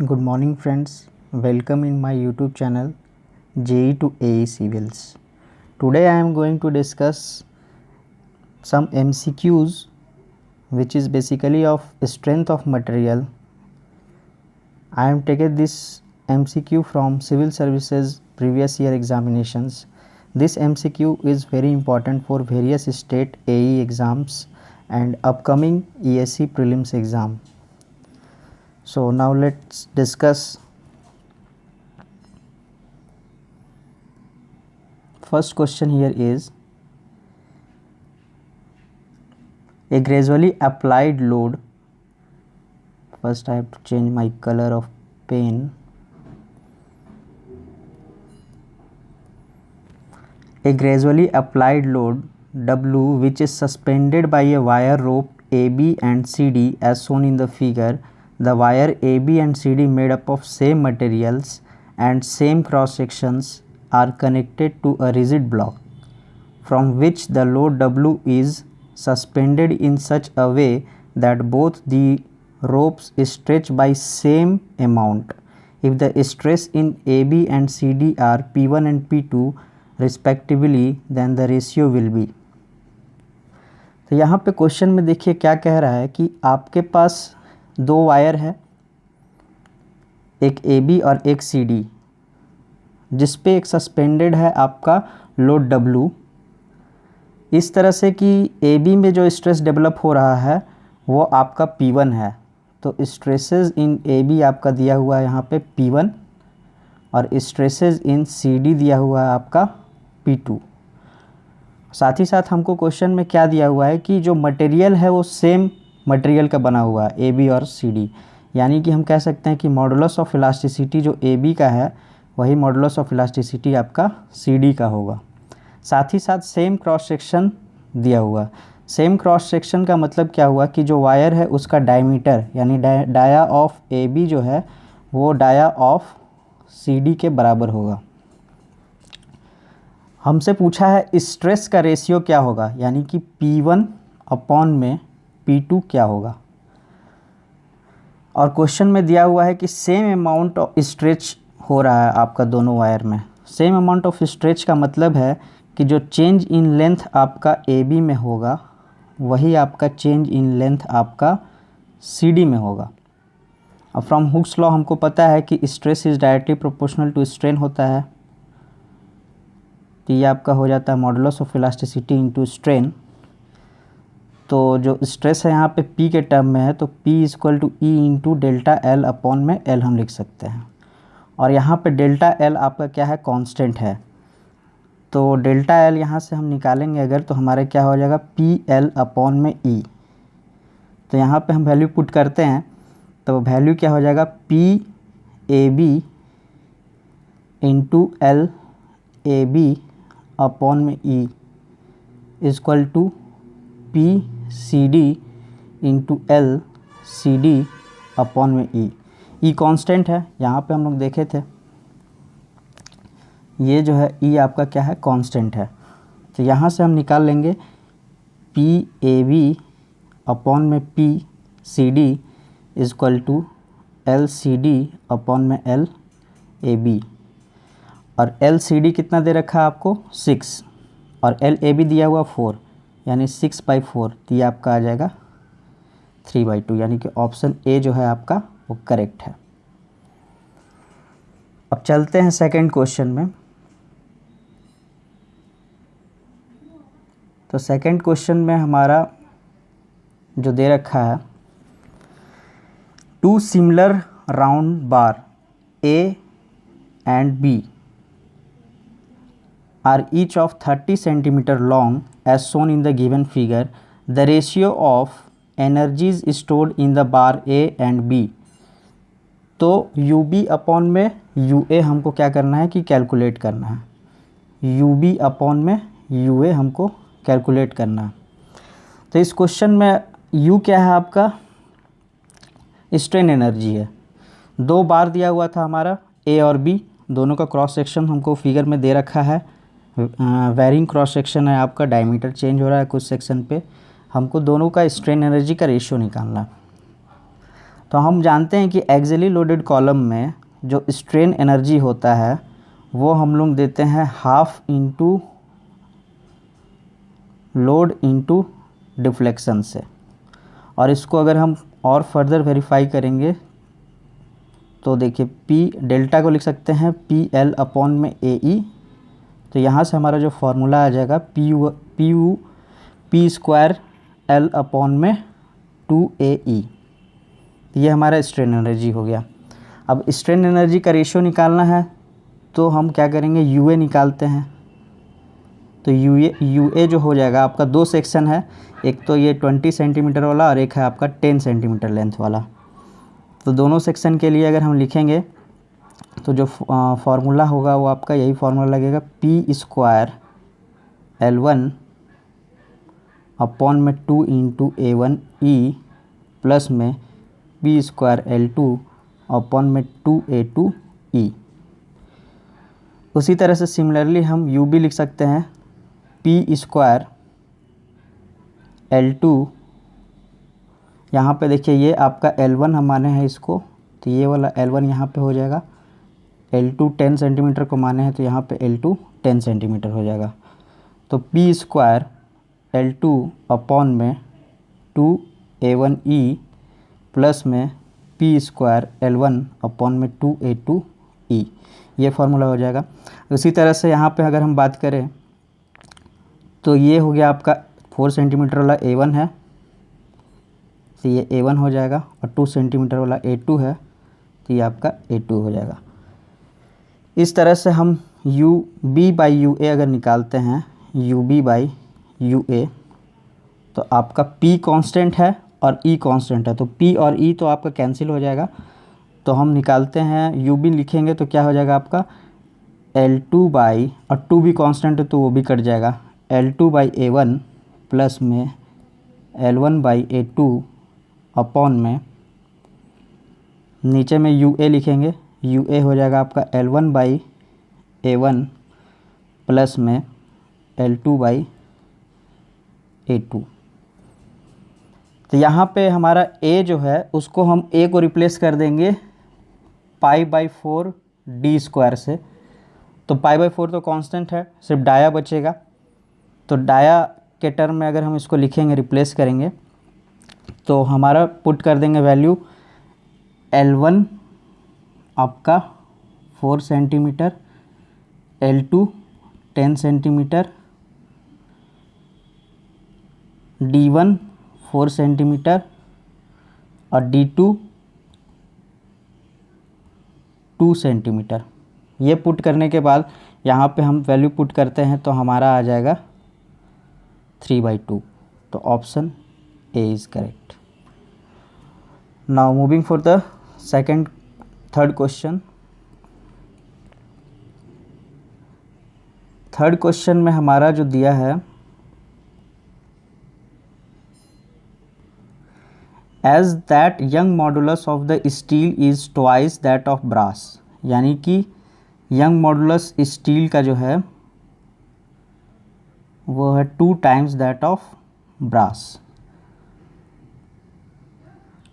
Good morning friends, welcome in my YouTube channel JE to AE Civils. Today I am going to discuss some MCQs which is basically of strength of material. I am taking this MCQ from Civil Services previous year examinations. This MCQ is very important for various state AE exams and upcoming ESE prelims exam. So now let's discuss. First question here is, a gradually applied load. First I have to change my color of pen. A gradually applied load W which is suspended by a wire rope AB and CD as shown in the figure. The wire AB and CD made up of same materials and same cross sections are connected to a rigid block from which the load W is suspended in such a way that both the ropes stretch by same amount. If the stress in AB and CD are P1 and P2 respectively, then the ratio will be. तो यहाँ पे question में देखिए क्या कह रहा है कि आपके पास दो वायर है, एक AB और एक CD, जिस पे एक सस्पेंडेड है आपका लोड W, इस तरह से कि AB में जो स्ट्रेस डेवलप हो रहा है वो आपका P1 है। तो स्ट्रेसेस इन AB आपका दिया हुआ है यहाँ पे P1 और स्ट्रेसेस इन CD दिया हुआ है आपका P2। साथ ही साथ हमको क्वेश्चन में क्या दिया हुआ है कि जो मटेरियल है वो सेम मटेरियल का बना हुआ है AB और CD, यानी कि हम कह सकते हैं कि मॉडुलस ऑफ इलास्टिसिटी जो AB का है वही मॉडुलस ऑफ इलास्टिसिटी आपका CD का होगा। साथ ही साथ सेम क्रॉस सेक्शन दिया हुआ। सेम क्रॉस सेक्शन का मतलब क्या हुआ कि जो वायर है उसका डायमीटर यानी डाया ऑफ AB जो है वो डाया ऑफ CD के बराबर होगा। हमसे पूछा है स्ट्रेस का रेशियो क्या होगा, यानी कि P1 अपॉन में P2 क्या होगा। और क्वेश्चन में दिया हुआ है कि सेम अमाउंट ऑफ स्ट्रेच हो रहा है आपका दोनों वायर में। सेम अमाउंट ऑफ स्ट्रेच का मतलब है कि जो चेंज इन लेंथ आपका AB में होगा वही आपका चेंज इन लेंथ आपका CD में होगा। अब फ्रॉम हुक्स लॉ हमको पता है कि stress is directly proportional to strain होता है, तो ये आपका हो जाता है modulus of elasticity into strain. तो जो स्ट्रेस है यहाँ पे P के टर्म में है तो P equal to E into delta L upon में L हम लिख सकते हैं। और यहाँ पे डेल्टा L आपका क्या है, कांस्टेंट है। तो डेल्टा L यहाँ से हम निकालेंगे अगर तो हमारे क्या हो जाएगा PL अपॉन में E। तो यहाँ पे हम वैल्यू पुट करते हैं तो वैल्यू क्या हो जाएगा PAB इंटू LAB अपॉन में E equal to PCD into LCD upon में E कांस्टेंट है, यहाँ पे हम लोग देखे थे ये जो है E आपका क्या है, कांस्टेंट है। तो यहाँ से हम निकाल लेंगे PAB अपॉन में PCD equal to LCD upon में LAB। और LCD कितना दे रखा है आपको 6 और LAB दिया हुआ 4 यानी 6/4, तो ये आपका आ जाएगा 3/2, यानी कि ऑप्शन ए जो है आपका वो करेक्ट है। अब चलते हैं सेकंड क्वेश्चन में। तो सेकंड क्वेश्चन में हमारा जो दे रखा है, two similar round bar A and B are each of 30 centimeter long as shown in the given figure. The ratio of energies stored in the bar A and B. तो UB upon में UA हमको क्या करना है कि calculate करना है। UB upon में UA हमको कैलकुलेट करना है। तो इस क्वेश्चन में U क्या है आपका, स्ट्रेन एनर्जी है। दो बार दिया हुआ था हमारा A और B, दोनों का क्रॉस सेक्शन हमको फिगर में दे रखा है। वेरिंग क्रॉस सेक्शन है आपका, डायमीटर चेंज हो रहा है कुछ सेक्शन पे। हमको दोनों का स्ट्रेन एनर्जी का रेशियो निकालना। तो हम जानते हैं कि एक्सियली लोडेड कॉलम में जो स्ट्रेन एनर्जी होता है वो हम लोग देते हैं half into load into deflection से। और इसको अगर हम और फर्दर वेरीफाई करेंगे तो देखिए पी डेल्टा को लिख सकते हैं पी एल अपॉन में ए ई। तो यहाँ से हमारा जो फॉर्मूला आ जाएगा पी स्क्वायर एल अपॉन में 2AE। ये हमारा स्ट्रेन एनर्जी हो गया। अब स्ट्रेन एनर्जी का रेशियो निकालना है तो हम क्या करेंगे, यूए निकालते हैं। तो यूए जो हो जाएगा आपका, दो सेक्शन है, एक तो ये 20 सेंटीमीटर वाला और एक है आपका 10 सेंटीमीटर लेंथ वाला। तो दोनों सेक्शन के लिए अगर हम लिखेंगे तो जो फार्मूला होगा वो आपका यही फार्मूला लगेगा, पी स्क्वायर L1 अपॉन में 2 इंटू A1E प्लस में पी स्क्वायर L2 अपॉन में 2A2E। उसी तरह से सिमिलरली हम यू भी लिख सकते हैं, पी स्क्वायर L2, यहाँ पे देखिए ये आपका L1 हम माने हैं इसको, तो ये वाला L1 यहाँ पे हो जाएगा। L2 10 सेंटीमीटर को माने हैं तो यहाँ पे L2 10 सेंटीमीटर हो जाएगा। तो पी स्क्वायर L2 अपॉन में 2A1E प्लस में पी स्क्वायर L1 अपॉन में 2A2E, ये फार्मूला हो जाएगा। उसी तरह से यहाँ पे अगर हम बात करें तो ये हो गया आपका 4 सेंटीमीटर वाला A1 है, तो ये A1 हो जाएगा, और 2 सेंटीमीटर वाला A2 है तो ये आपका A2 हो जाएगा। इस तरह से हम you B by U A अगर निकालते हैं, you B by U A, तो आपका P कांस्टेंट है और E कांस्टेंट है, तो P और E तो आपका कैंसिल हो जाएगा। तो हम निकालते हैं, यू बी लिखेंगे तो क्या हो जाएगा आपका L2 बाई, और 2 भी कांस्टेंट है तो वो भी कट जाएगा, L2 बाई A1 प्लस में L1 बाई A2 अपॉन में, नीचे में यू ए लिखेंगे, यू ए हो जाएगा आपका L1 बाई A1 प्लस में L2 बाई A2। तो यहाँ पे हमारा A जो है उसको हम A को रिप्लेस कर देंगे π/4 d स्क्वायर से। तो π/4 तो कांस्टेंट है, सिर्फ डाया बचेगा। तो डाया के टर्म में अगर हम इसको लिखेंगे, रिप्लेस करेंगे, तो हमारा पुट कर देंगे वैल्यू L1 आपका 4 centimetre, L2 10 centimetre, D1 4 centimetre और D2 2 सेंटीमीटर। ये पुट करने के बाद यहाँ पे हम वैल्यू पुट करते हैं तो हमारा आ जाएगा 3/2। तो option A is correct. Now moving for the third question. Third question में हमारा जो दिया है, as that Young modulus of the steel is twice that of brass, यानी कि यंग मॉडुलस स्टील का जो है वो है 2 times that of brass.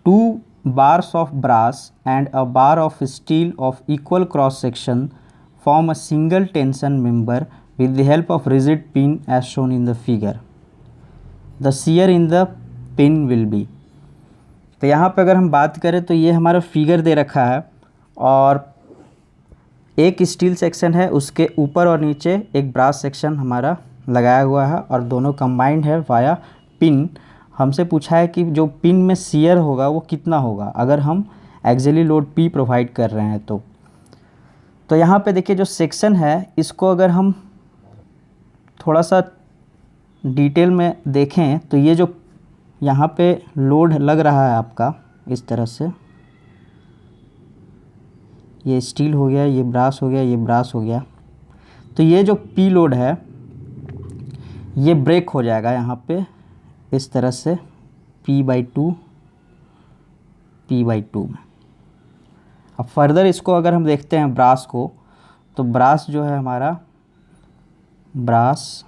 2 bars of brass and a bar of steel of equal cross section form a single tension member with the help of rigid pin as shown in the figure. The shear in the pin will be। तो यहाँ पे अगर हम बात करें तो ये हमारा फिगर दे रखा है, और एक स्टील सेक्शन है, उसके ऊपर और नीचे एक ब्रास सेक्शन हमारा लगाया हुआ है, और दोनों कंबाइंड है वाया पिन। हमसे पूछा है कि जो पिन में शियर होगा वो कितना होगा अगर हम एक्सियली लोड P प्रोवाइड कर रहे हैं। तो यहाँ पे देखिए जो सेक्शन है इसको अगर हम थोड़ा सा डिटेल में देखें तो ये जो यहाँ पे लोड लग रहा है आपका इस तरह से, ये स्टील हो गया, ये ब्रास हो गया, ये ब्रास हो गया, तो ये जो P लोड है ये ब्रेक हो जाएगा यहाँ पे इस तरह से P/2 में। अब फर्दर इसको अगर हम देखते हैं ब्रास को, तो ब्रास जो है हमारा ब्रास,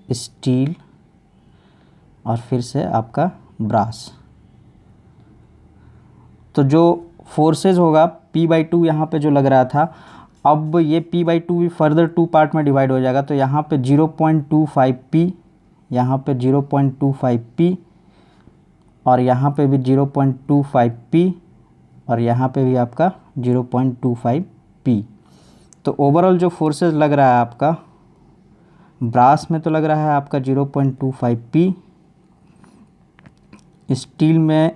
स्टील और फिर से आपका ब्रास, तो जो फोर्सेज होगा P/2 यहाँ पे जो लग रहा था, अब ये P/2 भी फर्दर 2 पार्ट में डिवाइड हो जाएगा। तो यहाँ पे 0.25P, यहाँ पे 0.25P, और यहाँ पे भी 0.25P, और यहाँ पे भी आपका 0.25P। तो ओवरऑल जो फोर्सेस लग रहा है आपका ब्रास में, तो लग रहा है आपका 0.25P, स्टील में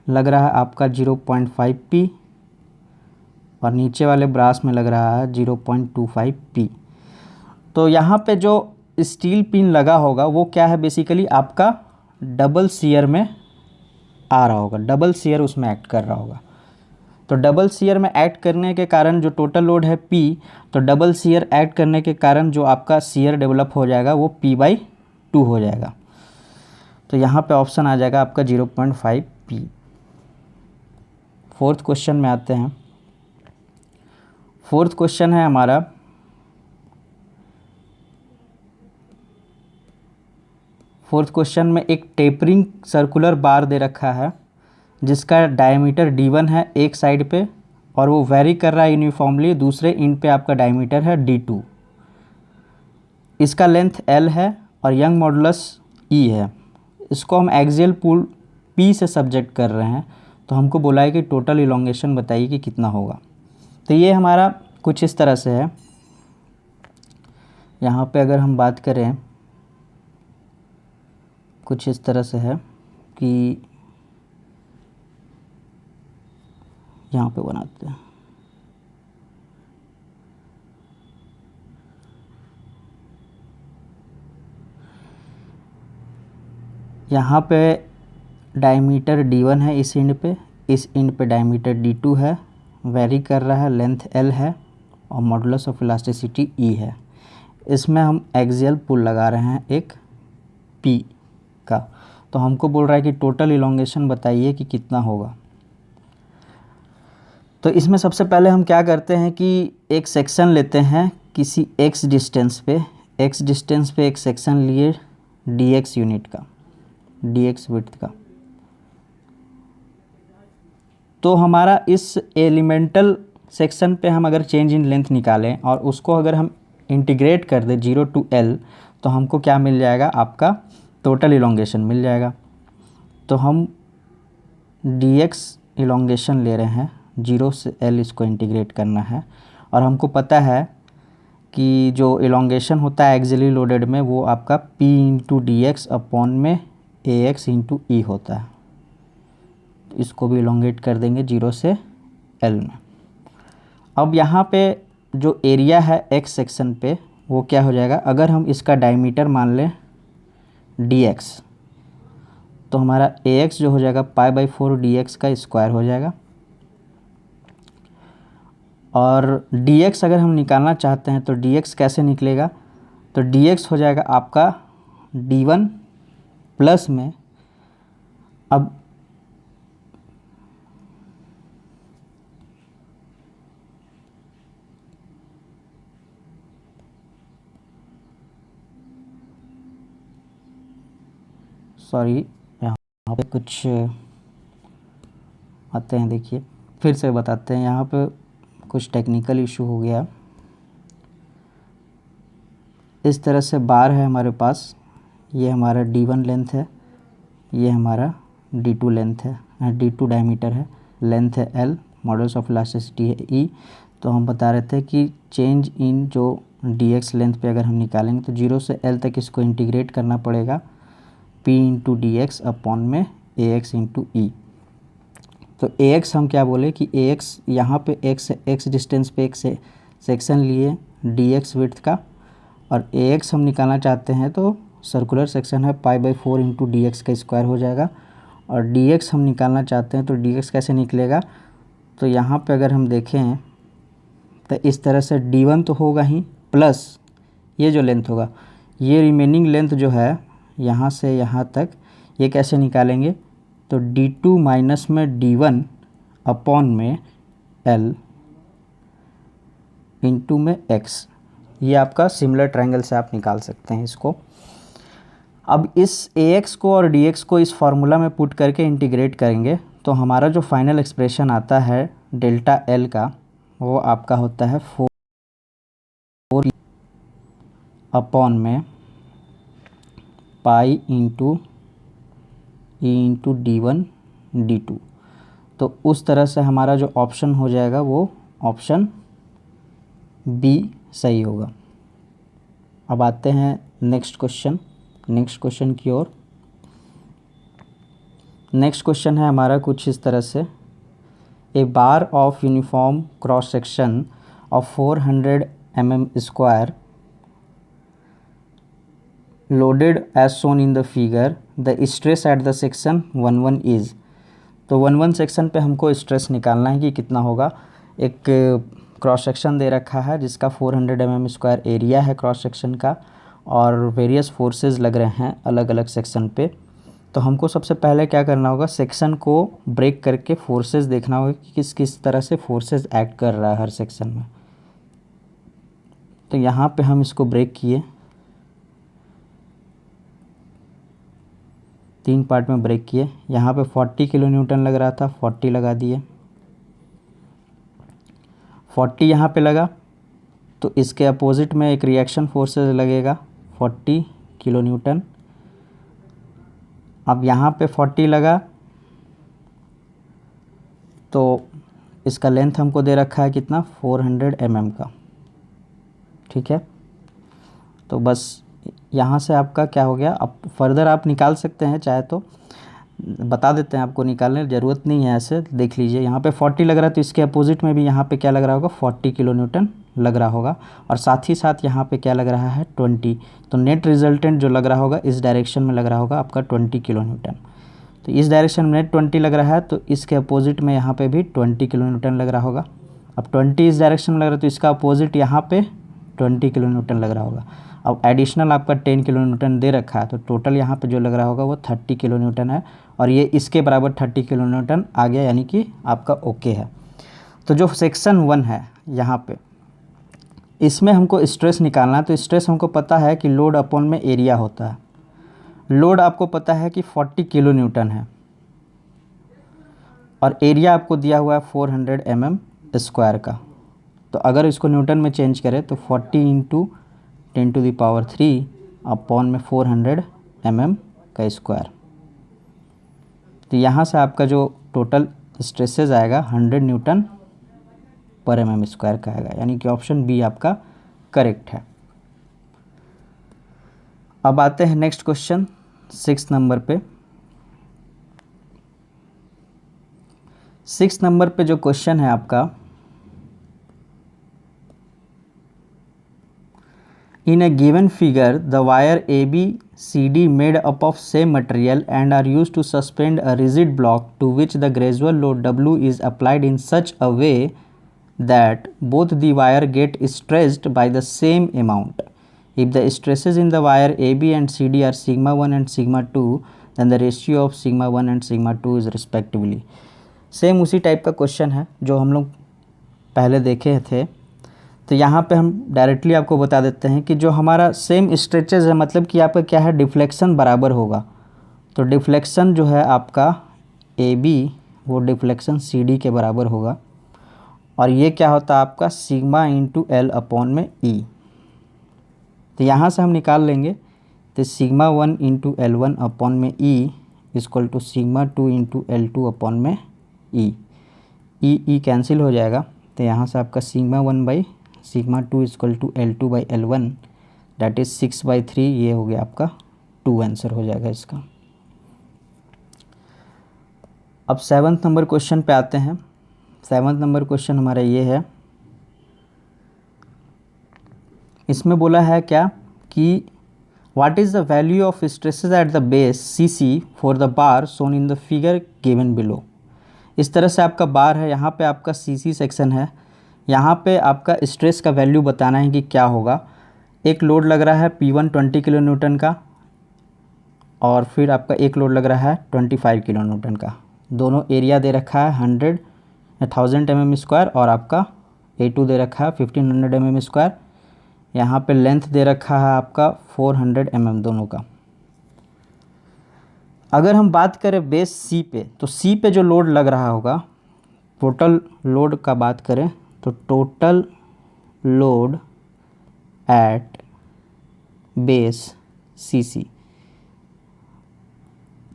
लग रहा है आपका 0.5P, और नीचे वाले ब्रास में लग रहा है 0.25P। तो यहाँ पे जो स्टील पिन लगा होगा वो क्या है, बेसिकली आपका डबल शियर में आ रहा होगा, डबल शियर उसमें एक्ट कर रहा होगा। तो डबल शियर में एक्ट करने के कारण जो टोटल लोड है P, तो डबल शियर एक्ट करने के कारण जो आपका शियर डेवलप हो जाएगा वो P/2 हो जाएगा। तो यहाँ पे ऑप्शन आ जाएगा आपका 0.5P। फोर्थ क्वेश्चन में आते हैं। फोर्थ क्वेश्चन है हमारा, फोर्थ क्वेश्चन में एक टेपरिंग सर्कुलर बार दे रखा है जिसका डायमीटर D1 है एक साइड पे, और वो वेरी कर रहा है यूनिफॉर्मली, दूसरे एंड पे आपका डायमीटर है D2। इसका लेंथ L है और यंग मॉडुलस E है। इसको हम एक्सियल पुल P से सब्जेक्ट कर रहे हैं। तो हमको बोला है कि टोटल इलोंगेशन बताइए कि कितना होगा। तो ये हमारा कुछ इस तरह से है। यहाँ पे अगर हम बात करें, कुछ इस तरह से है कि यहाँ पे बनाते हैं। यहाँ पे डायमीटर D1 है इस एंड पे, इस एंड पे डायमीटर D2 है, वेरी कर रहा है, लेंथ L है, और मॉडुलस ऑफ इलास्टिसिटी E है। इसमें हम एक्सियल पुल लगा रहे हैं एक P का। तो हमको बोल रहा है कि टोटल इलोंगेशन बताइए कि कितना होगा। तो इसमें सबसे पहले हम क्या करते हैं कि एक सेक्शन लेते हैं किसी x डिस्टेंस पे, एक सेक्शन लिए dx यूनिट का, dx विड्थ का। तो हमारा इस एलिमेंटल सेक्शन पे हम अगर चेंज इन लेंथ निकालें और उसको अगर हम इंटीग्रेट कर दें 0 to L, तो हमको क्या मिल जाएगा, आपका टोटल इलोंगेशन मिल जाएगा। तो हम dx इलोंगेशन ले रहे हैं, 0 से L इसको इंटीग्रेट करना है, और हमको पता है कि जो इलोंगेशन होता है एक्सियली लोडेड में वो आपका P इंटू dx अपॉन में ax इंटू ई होता है। इसको भी इलोंगेट कर देंगे 0 से L में। अब यहाँ पे जो एरिया है x सेक्शन पे वो क्या हो जाएगा, अगर हम इसका डायमीटर मान लें dx, तो हमारा ax जो हो जाएगा π/4 dx का स्क्वायर हो जाएगा। और dx अगर हम निकालना चाहते हैं तो dx कैसे निकलेगा, तो dx हो जाएगा आपका d1 प्लस में, अब सॉरी यहाँ पे कुछ आते हैं, देखिए फिर से बताते हैं, यहाँ पे कुछ टेक्निकल इशू हो गया। इस तरह से बार है हमारे पास, ये हमारा D1 लेंथ है, ये हमारा D2 लेंथ है, D2 डायमीटर है, लेंथ है L, मॉडुलस ऑफ इलास्टिसिटी है E। तो हम बता रहे थे कि चेंज इन जो dx लेंथ पे अगर हम निकालेंगे तो 0 से L तक इसको इंटीग्रेट करना पड़ेगा P इंटू dx अपॉन में ax इंटू ई। तो ax हम क्या बोले कि ax यहाँ पे x डिस्टेंस पे एक से सेक्शन लिए dx विड्थ का, और ax हम निकालना चाहते हैं तो सर्कुलर सेक्शन है π/4 इंटू dx का स्क्वायर हो जाएगा। और dx हम निकालना चाहते हैं तो dx कैसे निकलेगा, तो यहाँ पे अगर हम देखें तो इस तरह से d1 तो होगा ही, प्लस ये जो लेंथ होगा, ये रिमेनिंग लेंथ जो है यहाँ से यहाँ तक, ये कैसे निकालेंगे, तो d2 माइनस में d1 अपॉन में L इंटू में x। ये आपका सिमिलर ट्रायंगल से आप निकाल सकते हैं इसको। अब इस ax को और dx को इस फार्मूला में पुट करके इंटीग्रेट करेंगे तो हमारा जो फाइनल एक्सप्रेशन आता है डेल्टा एल का, वो आपका होता है 4 अपॉन में pi into E into d1 d2। तो उस तरह से हमारा जो ऑप्शन हो जाएगा वो ऑप्शन बी सही होगा। अब आते हैं नेक्स्ट क्वेश्चन की ओर। नेक्स्ट क्वेश्चन है हमारा कुछ इस तरह से, a bar of uniform cross section of 400 mm square loaded as shown in the figure, the stress at the section 11 is। तो 11 सेक्शन पे हमको स्ट्रेस निकालना है कि कितना होगा। एक क्रॉस सेक्शन दे रखा है जिसका 400 mm स्क्वायर एरिया है क्रॉस सेक्शन का, और वेरियस फोर्सेस लग रहे हैं अलग अलग सेक्शन पे। तो हमको सबसे पहले क्या करना होगा, सेक्शन को ब्रेक करके फोर्सेस देखना होगा कि किस किस तरह से फोर्सेस एक्ट कर रहा है हर सेक्शन में। तो यहाँ पे हम इसको ब्रेक किए, 3 पार्ट में ब्रेक किए। यहाँ पे 40 किलो न्यूटन लग रहा था, 40 लगा दिए। 40 यहाँ पे लगा तो इसके अपोजिट में एक रिएक्शन फोर्सेस लगेगा 40 किलो न्यूटन। अब यहाँ पे 40 लगा तो इसका लेंथ हमको दे रखा है कितना, 400 mm का। ठीक है, तो बस यहाँ से आपका क्या हो गया। अब फर्दर आप निकाल सकते हैं, चाहे तो बता देते हैं आपको, निकालने की ज़रूरत नहीं है, ऐसे देख लीजिए। यहाँ पे 40 लग रहा है तो इसके अपोजिट में भी यहाँ पे क्या लग रहा होगा, 40 किलो न्यूटन लग रहा होगा, और साथ ही साथ यहाँ पे क्या लग रहा है, 20। तो नेट रिजल्टेंट जो लग रहा होगा इस डायरेक्शन में लग रहा होगा आपका 20 किलो न्यूटन। तो इस डायरेक्शन में नेट 20 लग रहा है तो इसके अपोजिट में यहाँ पे भी 20 किलो न्यूटन लग रहा होगा। अब 20 इस डायरेक्शन में लग रहा है तो इसका अपोजिट यहाँ पे 20 किलो न्यूटन लग रहा होगा। अब एडिशनल आपका 10 किलो न्यूटन दे रखा है तो टोटल यहाँ पे जो लग रहा होगा वो 30 किलो न्यूटन है, और ये इसके बराबर 30 किलो न्यूटन आ गया, यानी कि आपका ओके है। तो जो सेक्शन 1 है यहाँ पे, इसमें हमको स्ट्रेस निकालना है। तो स्ट्रेस हमको पता है कि लोड अपॉन में एरिया होता है। लोड आपको पता है कि 40 किलो न्यूटन है, और एरिया आपको दिया हुआ है 400 mm स्क्वायर का। तो अगर इसको न्यूटन में चेंज करें तो 40 इंटू 10⁻³ अपॉन में 400 mm का स्क्वायर। तो यहाँ से आपका जो टोटल स्ट्रेसेस आएगा 100 न्यूटन पर mm स्क्वायर का आएगा, यानी कि ऑप्शन बी आपका करेक्ट है। अब आते हैं नेक्स्ट क्वेश्चन 6 नंबर पे। 6 नंबर पे जो क्वेश्चन है आपका, in a given figure the wire ABCD made up of same material and are used to suspend a rigid block to which the gradual load W is applied in such a way that both the wire get stressed by the same amount. If the stresses in the wire AB and CD are sigma 1 and sigma 2, then the ratio of sigma 1 and sigma 2 is respectively। Same उसी type का question है जो हम लोग पहले देखे थे। तो यहाँ पे हम डायरेक्टली आपको बता देते हैं कि जो हमारा सेम स्ट्रेचेज है, मतलब कि आपका क्या है, डिफ्लेक्शन बराबर होगा। तो डिफ्लेक्शन जो है आपका AB वो डिफ्लेक्शन CD के बराबर होगा, और ये क्या होता है आपका सिग्मा इंटू L अपॉन में E। तो यहाँ से हम निकाल लेंगे, तो सिग्मा 1 इंटू L1 अपॉन में E equal to sigma 2 into L2 upon में E कैंसिल हो जाएगा। तो यहाँ से आपका sigma 1 by sigma 2 equal to L2 by L1 that is 6/3, ये हो गया आपका 2 आंसर हो जाएगा इसका। अब 7th नंबर क्वेश्चन पे आते हैं। 7th नंबर क्वेश्चन हमारा ये है, इसमें बोला है क्या कि what is the value of stresses at the base CC for the bar shown in the figure given below. इस तरह से आपका बार है, यहाँ पे आपका CC सेक्शन है, यहाँ पे आपका स्ट्रेस का वैल्यू बताना है कि क्या होगा। एक लोड लग रहा है P1 20 किलो न्यूटन का, और फिर आपका एक लोड लग रहा है 25 किलो न्यूटन का। दोनों एरिया दे रखा है 1000 mm स्क्वायर, और आपका A2 दे रखा है 1500 mm स्क्वायर। यहाँ पे लेंथ दे रखा है आपका 400 mm दोनों का। अगर हम बात करें बेस सी पे, तो सी पे जो लोड लग रहा होगा, टोटल लोड का बात करें तो total load at base C C,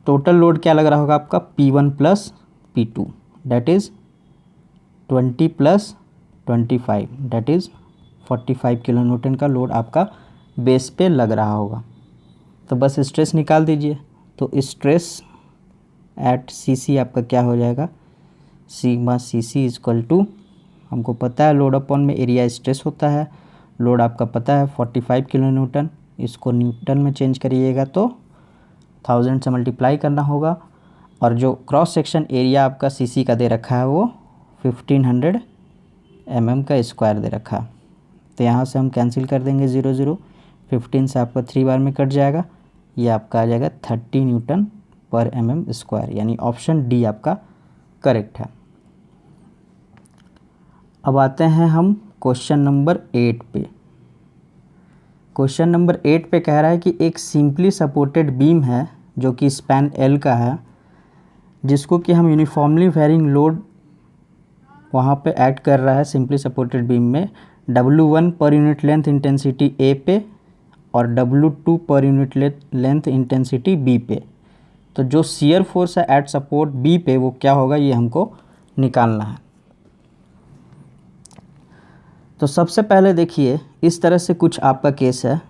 total load क्या लग रहा होगा आपका P1 plus P2 that is 20 plus 25 that is 45 kilo newton का लोड आपका बेस पे लग रहा होगा। तो बस स्ट्रेस निकाल दीजिए। तो स्ट्रेस एट सी सी आपका क्या हो जाएगा, sigma C C equal to, हमको पता है लोड अपॉन में एरिया स्ट्रेस होता है, लोड आपका पता है 45 किलो न्यूटन, इसको न्यूटन में चेंज करिएगा तो 1000 से मल्टीप्लाई करना होगा, और जो क्रॉस सेक्शन एरिया आपका सीसी का दे रखा है वो 1500 mm का स्क्वायर दे रखा है। तो यहाँ से हम कैंसिल कर देंगे 0 0, 15 से आपका 3 बार में कट जाएगा, ये आपका आ जाएगा 30 न्यूटन पर mm स्क्वायर, यानी ऑप्शन डी आपका करेक्ट है। अब आते हैं हम क्वेश्चन नंबर 8 पे। क्वेश्चन नंबर 8 पे कह रहा है कि एक सिंपली सपोर्टेड बीम है जो कि स्पैन L का है, जिसको कि हम यूनिफॉर्मली वेरिंग लोड वहाँ पे ऐड कर रहा है सिंपली सपोर्टेड बीम में, W1 per unit length intensity A पे और W2 per unit length intensity B पे। तो जो शियर फोर्स है एट सपोर्ट B पे वो क्या होगा, ये हमको निकालना है। तो सबसे पहले देखिए इस तरह से कुछ आपका केस है,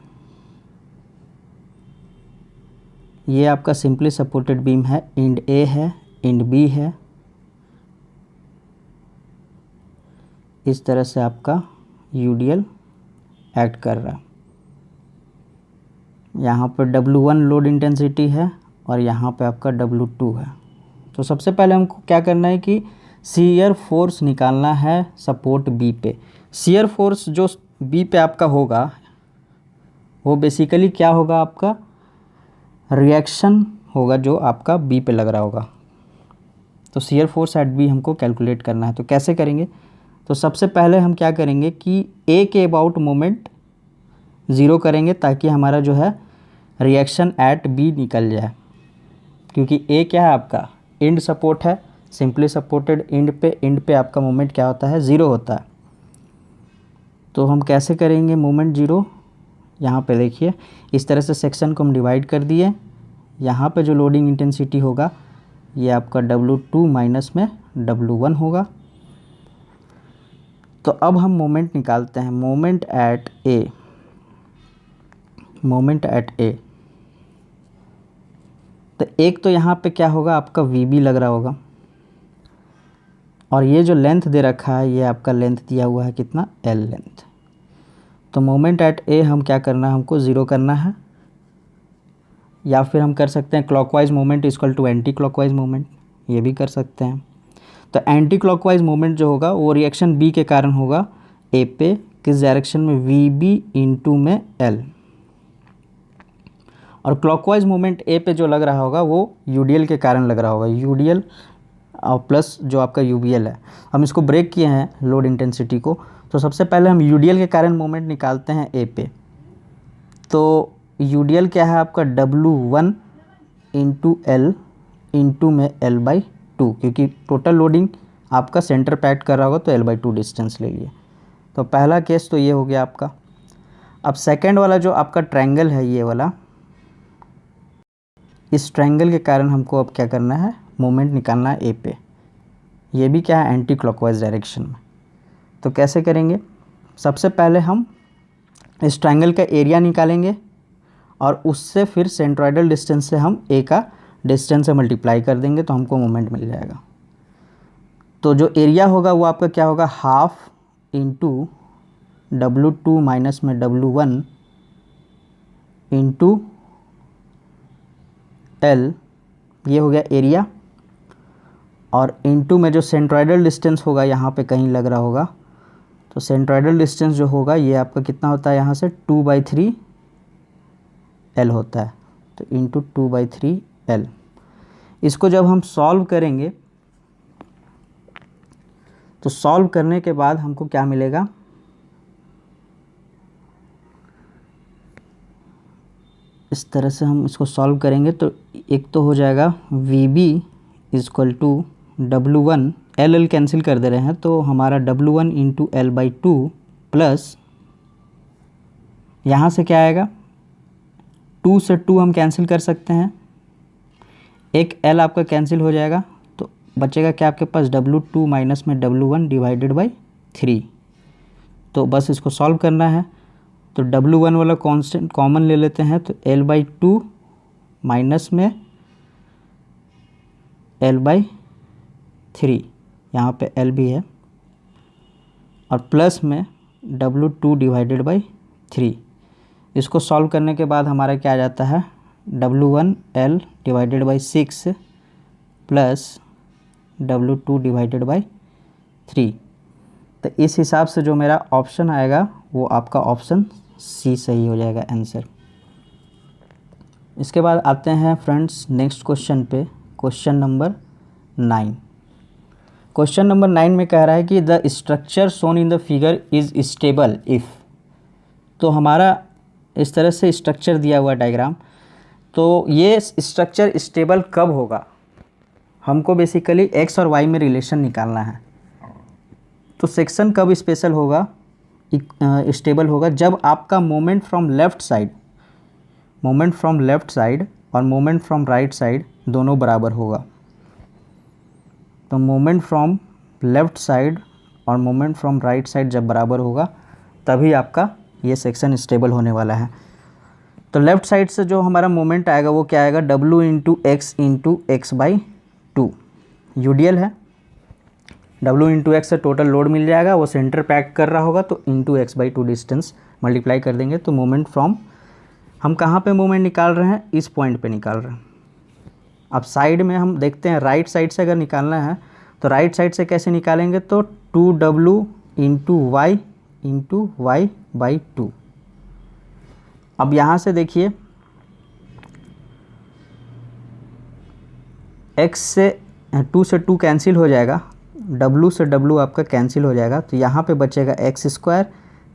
ये आपका सिंपली सपोर्टेड बीम है, एंड A है, एंड B है, इस तरह से आपका यूडीएल एक्ट कर रहा है। यहाँ पर W1 लोड इंटेंसिटी है और यहाँ पे आपका W2 है। तो सबसे पहले हमको क्या करना है कि शियर फोर्स निकालना है सपोर्ट B पे। शियर फोर्स जो B पे आपका होगा वो बेसिकली क्या होगा, आपका रिएक्शन होगा जो आपका B पे लग रहा होगा। तो शियर फोर्स एट B हमको कैलकुलेट करना है। तो कैसे करेंगे, तो सबसे पहले हम क्या करेंगे कि A के अबाउट मोमेंट ज़ीरो करेंगे ताकि हमारा जो है रिएक्शन एट B निकल जाए, क्योंकि A क्या है आपका एंड सपोर्ट है, सिंपली सपोर्टेड एंड पे आपका मोमेंट क्या होता है, ज़ीरो होता है। तो हम कैसे करेंगे मोमेंट ज़ीरो, यहाँ पे देखिए इस तरह से सेक्शन को हम डिवाइड कर दिए, यहाँ पे जो लोडिंग इंटेंसिटी होगा ये आपका W2 माइनस में W1 होगा। तो अब हम मोमेंट निकालते हैं, मोमेंट एट ए। तो एक तो यहाँ पे क्या होगा आपका VB लग रहा होगा, और ये जो लेंथ दे रखा है ये आपका लेंथ दिया हुआ है कितना, L लेंथ। तो मोमेंट एट ए हम क्या करना है, हमको ज़ीरो करना है, या फिर हम कर सकते हैं clockwise moment equal to anti clockwise moment, ये भी कर सकते हैं। तो एंटी क्लॉकवाइज मोमेंट जो होगा वो रिएक्शन B के कारण होगा A पे, किस डायरेक्शन में, VB इंटू में L, और क्लॉकवाइज मोमेंट A पे जो लग रहा होगा वो UDL के कारण लग रहा होगा, UDL और प्लस जो आपका UBL है। हम इसको ब्रेक किए हैं लोड इंटेंसिटी को। तो सबसे पहले हम UDL के कारण मोमेंट निकालते हैं A पे। तो UDL क्या है आपका W1 इंटू L इंटू में L/2, क्योंकि टोटल लोडिंग आपका सेंटर पे एक्ट कर रहा होगा तो L/2 डिस्टेंस ले लिए। तो पहला केस तो ये हो गया आपका। अब सेकेंड वाला जो आपका ट्रायंगल है ये वाला, इस ट्रायंगल के कारण हमको अब क्या करना है, मोमेंट निकालना है A पे। ये भी क्या है, एंटी क्लॉकवाइज डायरेक्शन में। तो कैसे करेंगे, सबसे पहले हम इस ट्रायंगल का एरिया निकालेंगे और उससे फिर सेंट्रोइडल डिस्टेंस से हम A का डिस्टेंस से मल्टीप्लाई कर देंगे तो हमको मोमेंट मिल जाएगा। तो जो एरिया होगा वो आपका क्या होगा, हाफ इंटू W2 माइनस में W1 इंटू L, ये हो गया एरिया, और इंटू में जो सेंट्रोइडल डिस्टेंस होगा यहाँ पे कहीं लग रहा होगा, तो सेंट्रोइडल डिस्टेंस जो होगा ये आपका कितना होता है, यहाँ से 2/3 L होता है। तो इंटू 2/3 L, इसको जब हम सॉल्व करेंगे तो सॉल्व करने के बाद हमको क्या मिलेगा, इस तरह से हम इसको सॉल्व करेंगे तो एक तो हो जाएगा VB equal to W1, L cancel कर दे रहे हैं तो हमारा W1 इंटू L/2 प्लस यहाँ से क्या आएगा, 2 से 2 हम कैंसिल कर सकते हैं, एक L आपका कैंसिल हो जाएगा तो बचेगा क्या आपके पास, W2 माइनस में W1 डिवाइडेड बाई 3। तो बस इसको सॉल्व करना है तो W1 वाला कांस्टेंट कॉमन ले लेते हैं तो L/2 माइनस में L/3, यहाँ पे L भी है, और प्लस में W2 डिवाइडेड बाई 3। इसको सॉल्व करने के बाद हमारा क्या आ जाता है, W1 L divided by 6 plus W2 divided by 3। तो इस हिसाब से जो मेरा ऑप्शन आएगा वो आपका ऑप्शन सी सही हो जाएगा आंसर। इसके बाद आते हैं फ्रेंड्स नेक्स्ट क्वेश्चन पे, क्वेश्चन नंबर 9। क्वेश्चन नंबर 9 में कह रहा है कि the structure shown in the figure is stable if. तो हमारा इस तरह से स्ट्रक्चर दिया हुआ डायग्राम, तो ये स्ट्रक्चर स्टेबल कब होगा, हमको बेसिकली एक्स और वाई में रिलेशन निकालना है। तो सेक्शन कब स्पेशल होगा, स्टेबल होगा, जब आपका मोमेंट फ्रॉम लेफ़्ट साइड और मोमेंट फ्रॉम राइट साइड दोनों बराबर होगा। तो मोमेंट फ्रॉम लेफ़्ट साइड और मोमेंट फ्रॉम राइट साइड जब बराबर होगा तभी आपका ये सेक्शन स्टेबल होने वाला है। तो लेफ़्ट साइड से जो हमारा मोमेंट आएगा वो क्या आएगा, W इंटू x/2 यूडीएल है। W इंटू एक्स से टोटल लोड मिल जाएगा, वो सेंटर पैक कर रहा होगा तो इंटू x/2 डिस्टेंस मल्टीप्लाई कर देंगे तो मोमेंट फ्रॉम, हम कहाँ पे मोमेंट निकाल रहे हैं, इस पॉइंट पे निकाल रहे हैं। अब साइड में हम देखते हैं, राइट साइड से अगर निकालना है तो राइट साइड से कैसे निकालेंगे, तो 2W इंटू y/2। अब यहाँ से देखिए x से 2 से 2 कैंसिल हो जाएगा, W से W आपका कैंसिल हो जाएगा तो यहाँ पे बचेगा x²,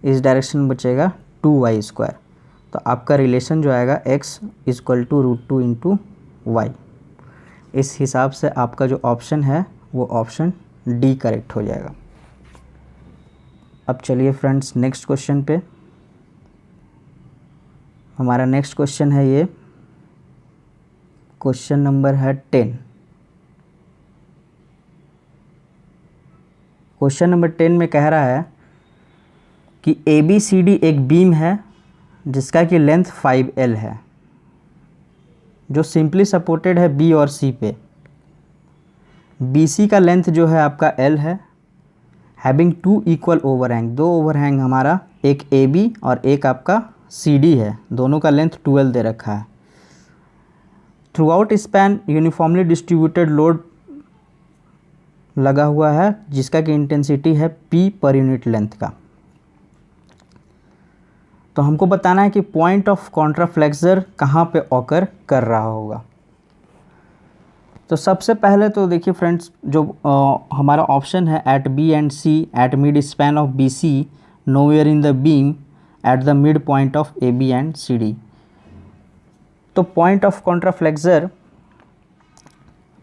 इस डायरेक्शन में बचेगा 2y²। तो आपका रिलेशन जो आएगा x equal to √2 into Y. इस हिसाब से आपका जो ऑप्शन है वो ऑप्शन डी करेक्ट हो जाएगा। अब चलिए फ्रेंड्स नेक्स्ट क्वेश्चन पे, हमारा नेक्स्ट क्वेश्चन है ये क्वेश्चन नंबर है 10। क्वेश्चन नंबर 10 में कह रहा है कि ABCD एक बीम है जिसका कि लेंथ 5L है, जो सिंपली सपोर्टेड है B और C पे। BC का लेंथ जो है आपका L है, हैविंग 2 इक्वल ओवरहैंग, 2 ओवरहैंग हमारा, एक AB और एक आपका CD है, दोनों का लेंथ 12 दे रखा है। Through out span uniformly distributed load लगा हुआ है जिसका कि इंटेंसिटी है P पर यूनिट लेंथ का। तो हमको बताना है कि पॉइंट ऑफ कॉन्ट्राफ्लेक्सर कहाँ पे ऑकर कर रहा होगा। तो सबसे पहले तो देखिए फ्रेंड्स, जो हमारा ऑप्शन है at B and C at mid span of BC nowhere in the beam at the mid point of AB and CD। तो पॉइंट ऑफ कॉन्ट्राफ्लेक्सर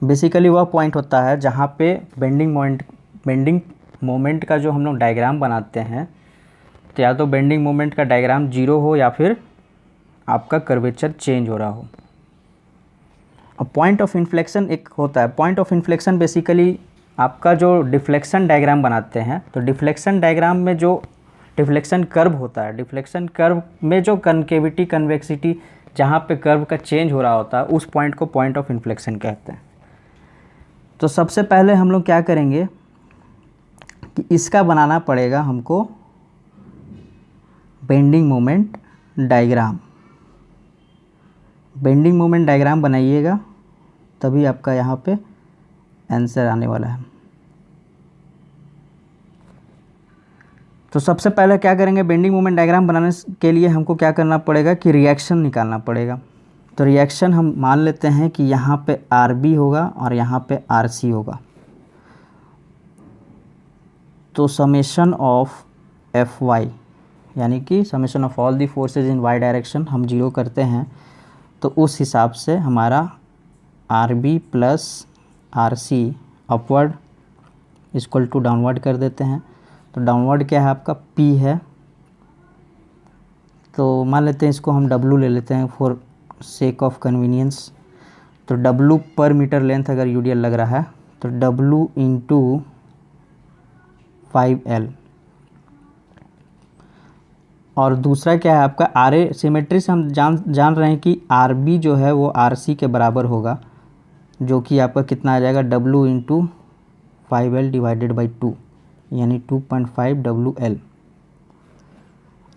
बेसिकली वह पॉइंट होता है जहाँ पे बेंडिंग मोमेंट का जो हम लोग डायग्राम बनाते हैं, तो या तो बेंडिंग मोमेंट का डायग्राम 0 हो या फिर आपका कर्वेचर चेंज हो रहा हो। अब पॉइंट ऑफ इन्फ्लेक्शन एक होता है, पॉइंट ऑफ इन्फ्लेक्शन बेसिकली आपका जो डिफ्लेक्शन डायग्राम बनाते हैं, तो डिफ्लेक्शन डायग्राम में जो डिफ्लेक्शन कर्व होता है, डिफ्लेक्शन कर्व में जो कनकेविटी कन्वेक्सिटी जहाँ पे कर्व का चेंज हो रहा होता है, उस पॉइंट को पॉइंट ऑफ इन्फ्लेक्शन कहते हैं। तो सबसे पहले हम लोग क्या करेंगे कि इसका बनाना पड़ेगा हमको bending moment diagram. Bending moment diagram बनाइएगा तभी आपका यहाँ पे आंसर आने वाला है। तो सबसे पहले क्या करेंगे, बेंडिंग मोमेंट डायग्राम बनाने के लिए हमको क्या करना पड़ेगा कि रिएक्शन निकालना पड़ेगा। तो रिएक्शन हम मान लेते हैं कि यहाँ पे RB होगा और यहाँ पे RC होगा। तो समेशन ऑफ FY यानी कि summation of all the forces in Y direction हम 0 करते हैं तो उस हिसाब से हमारा R B plus R C upward equal to downward कर देते हैं। तो डाउनवर्ड क्या है आपका पी है, तो मान लेते हैं इसको हम डब्लू ले लेते हैं फॉर सेक ऑफ कन्वीनियंस। तो डब्लू पर मीटर लेंथ अगर यूडीएल लग रहा है तो डब्लू इंटू 5L। और दूसरा क्या है आपका आर ए, सिमेट्री से हम जान रहे हैं कि आर बी जो है वो आर सी के बराबर होगा, जो कि आपका कितना आ जाएगा W into 5L divided by 2 यानी 2.5 WL।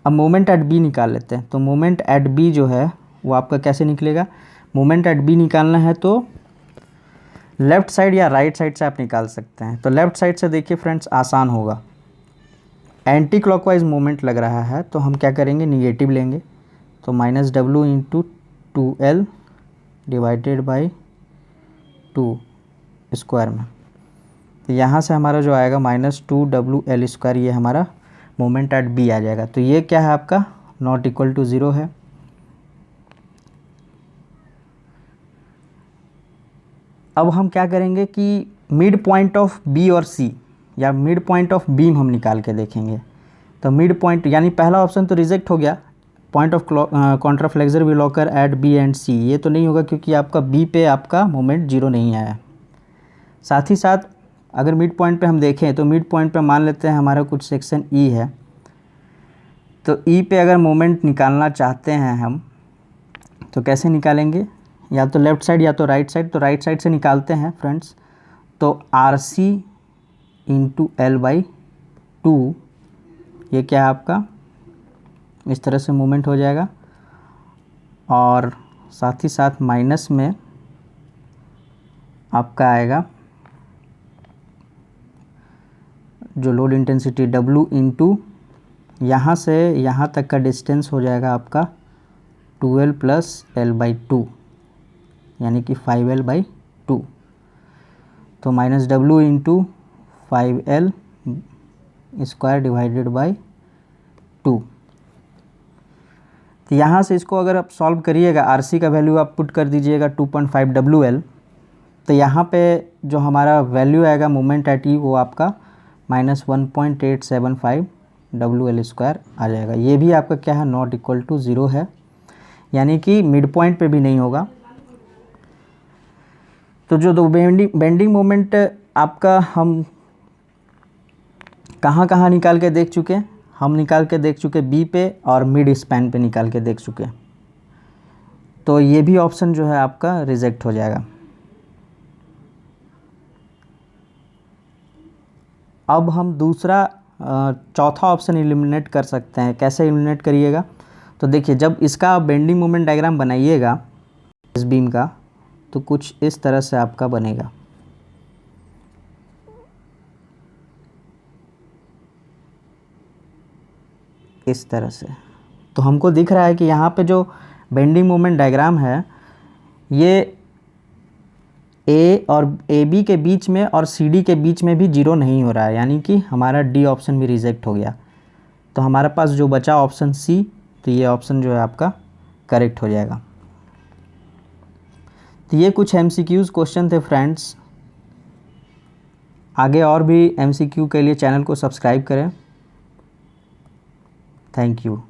अब मोमेंट एट बी निकाल लेते हैं। तो मोमेंट एट बी जो है वो आपका कैसे निकलेगा, मोमेंट एट बी निकालना है तो लेफ़्ट साइड या राइट साइड से आप निकाल सकते हैं। तो लेफ़्ट साइड से देखिए फ्रेंड्स आसान होगा, एंटी क्लॉकवाइज मोमेंट लग रहा है तो हम क्या करेंगे निगेटिव लेंगे। तो minus W into 2L divided by 2 square में। तो यहाँ से हमारा जो आएगा -2WL², ये हमारा मोमेंट एट बी आ जाएगा। तो ये क्या है आपका नॉट इक्वल टू 0 है। अब हम क्या करेंगे कि मिड पॉइंट ऑफ बी और सी या मिड पॉइंट ऑफ बीम हम निकाल के देखेंगे। तो मिड पॉइंट यानी पहला ऑप्शन तो रिजेक्ट हो गया, point of contraflexure will occur at B and C, ये तो नहीं होगा क्योंकि आपका बी पे आपका मोमेंट 0 नहीं आया। साथ ही साथ अगर मिड पॉइंट पे हम देखें तो मिड पॉइंट पे मान लेते हैं हमारा कुछ सेक्शन ई है, तो ई पे अगर मोमेंट निकालना चाहते हैं हम तो कैसे निकालेंगे, या तो लेफ़्ट साइड या तो राइट साइड। तो राइट साइड से निकालते हैं फ्रेंड्स। तो R C into L by 2, ये क्या है आपका इस तरह से मूवमेंट हो जाएगा। और साथ ही साथ माइनस में आपका आएगा जो लोड इंटेंसिटी W इंटू यहाँ से यहाँ तक का डिस्टेंस हो जाएगा आपका 2L प्लस L बाई 2 यानी कि 5L बाई 2। तो minus W into 5L square divided by 2। तो यहाँ से इसको अगर आप सॉल्व करिएगा, आरसी का वैल्यू आप पुट कर दीजिएगा 2.5 WL, तो यहाँ पे जो हमारा वैल्यू आएगा मोमेंट एट ई वो आपका -1.875 WL² आ जाएगा। ये भी आपका क्या है नॉट इक्वल टू 0 है, यानी कि मिड पॉइंट पे भी नहीं होगा। तो जो दो बेंडिंग मोमेंट आपका हम कहाँ कहाँ निकाल के देख चुके, हम निकाल के देख चुके बी पे और मिड स्पैन पे निकाल के देख चुके। तो ये भी ऑप्शन जो है आपका रिजेक्ट हो जाएगा। अब हम दूसरा चौथा ऑप्शन एलिमिनेट कर सकते हैं। कैसे एलिमिनेट करिएगा, तो देखिए जब इसका बेंडिंग मोमेंट डायग्राम बनाइएगा इस बीम का, तो कुछ इस तरह से आपका बनेगा। इस तरह से तो हमको दिख रहा है कि यहाँ पे जो बेंडिंग मोमेंट डायग्राम है ये ए और ए बी के बीच में और सी डी के बीच में भी 0 नहीं हो रहा है, यानी कि हमारा डी ऑप्शन भी रिजेक्ट हो गया। तो हमारे पास जो बचा ऑप्शन सी, तो ये ऑप्शन जो है आपका करेक्ट हो जाएगा। तो ये कुछ MCQs क्वेश्चन थे फ्रेंड्स। आगे और भी MCQ के लिए चैनल को सब्सक्राइब करें। Thank you.